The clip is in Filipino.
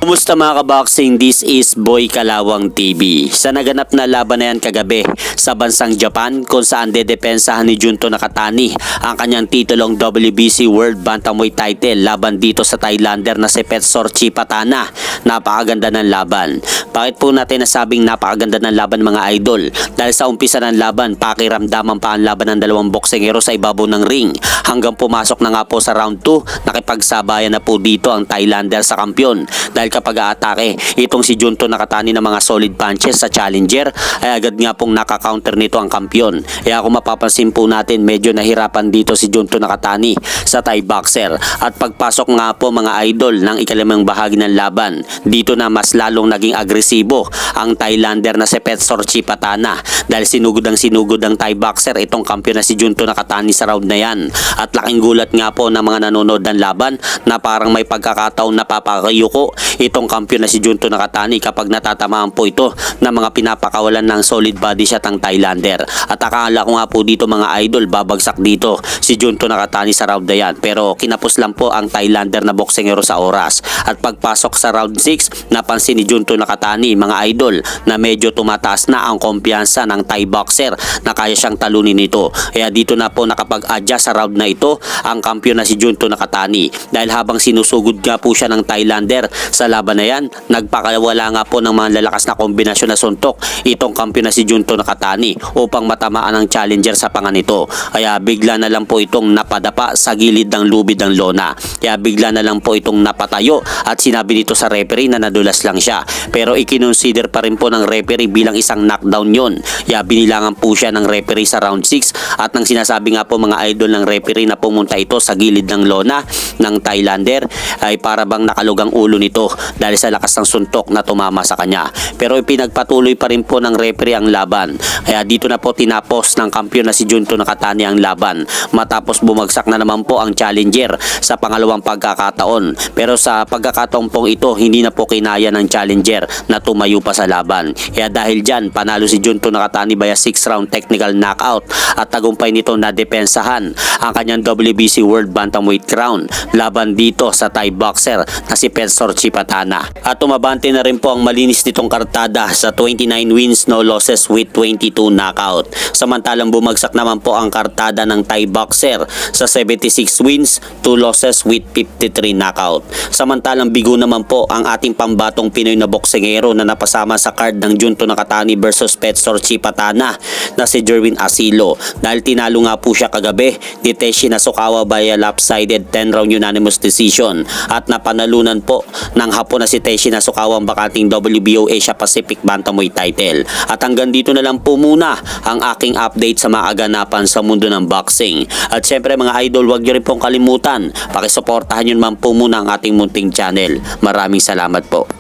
Kumusta mga kaboxing? This is Boy Kalawang TV. Sa naganap na laban na yan kagabi sa bansang Japan kung saan dedepensahan ni Junto Nakatani ang kanyang titulong WBC World Bantamweight title laban dito sa Thailander na si Petsor Chipatana. Napakaganda ng laban. Bakit po natin nasabing napakaganda ng laban mga idol? Dahil sa umpisa ng laban, pakiramdaman pa ang laban ng dalawang boksingero sa ibabaw ng ring hanggang pumasok na nga po sa round 2, nakipagsabayan na po dito ang Thailander sa kampiyon. Dahil kapag aatake itong si Junto Nakatani ng mga solid punches sa challenger ay agad nga pong naka-counter nito ang kampiyon. Kaya kung mapapansin po natin, medyo nahirapan dito si Junto Nakatani sa Thai boxer. At pagpasok nga po mga idol ng ikalimang bahagi ng laban, dito na mas lalong naging agresibo ang Thailander na si Petsor Chipatana dahil sinugod ang Thai boxer itong kampiyon na si Junto Nakatani sa round na yan. At laking gulat nga po ng mga nanonood ng laban na parang may pagkakataon na papakayuko itong kampiyon na si Junto Nakatani kapag natatamaan po ito ng mga pinapakawalan ng solid body shot ang Thailander. At akala ko nga po dito mga idol, babagsak dito si Junto Nakatani sa round na yan. Pero kinapos lang po ang Thailander na boksingero sa oras. At pagpasok sa round 6, napansin ni Junto Nakatani mga idol na medyo tumataas na ang kumpiyansa ng Thai boxer na kaya siyang talunin nito. Kaya dito na po nakapag-adjust sa round na ito ang kampiyon na si Junto Nakatani. Dahil habang sinusugod nga po siya ng Thailander sa laban na yan, nagpakawala nga po ng mga lalakas na kombinasyon na suntok itong kampiyon na si Junto Nakatani upang matamaan ang challenger sa panga nito. Kaya bigla na lang po itong napadapa sa gilid ng lubid ng lona. Kaya bigla na lang po itong napatayo at sinabi nito sa referee na nadulas lang siya. Pero ikinonsider pa rin po ng referee bilang isang knockdown yon. Kaya binilangan po siya ng referee sa round 6 at nang sinasabi nga po mga idol ng referee na pumunta ito sa gilid ng lona ng Thailander ay para bang nakalugang ulo nito dahil sa lakas ng suntok na tumama sa kanya. Pero ipinagpatuloy pa rin po ng referee ang laban. Kaya dito na po tinapos ng kampiyon na si Junto Nakatani ang laban matapos bumagsak na naman po ang challenger sa pangalawang pagkakataon. Pero sa pagkakataon pong ito, hindi na po kinaya ng challenger na tumayo pa sa laban. Kaya dahil dyan, panalo si Junto Nakatani via 6 round technical knockout at tagumpay nito na depensahan ang kanyang WBC World Bantamweight crown laban dito sa Thai boxer na si Petsor Chipatana. At tumabante na rin po ang malinis nitong kartada sa 29 wins no losses with 22 knockout. Samantalang bumagsak naman po ang kartada ng Thai boxer sa 76 wins, 2 losses with 53 knockout. Samantalang bigo naman po ang ating pambatong Pinoy na boksingero na napasama sa card ng Junto Nakatani versus Petsor Chipatana na si Jerwin Asilo dahil tinalo nga po siya kagabi ni Teishi Nasukawa via lopsided 10 round unanimous decision at napanalunan po ng Hapon na si Teishi Nasukawa ang bakanting WBO Asia Pacific Bantamweight title. At hanggang dito na lang po muna ang aking update sa mga aganapan sa mundo ng boxing. At syempre mga idol, huwag niyo rin pong kalimutan, pakisuportahan nyo naman po muna ang ating munting channel. Maraming salamat po.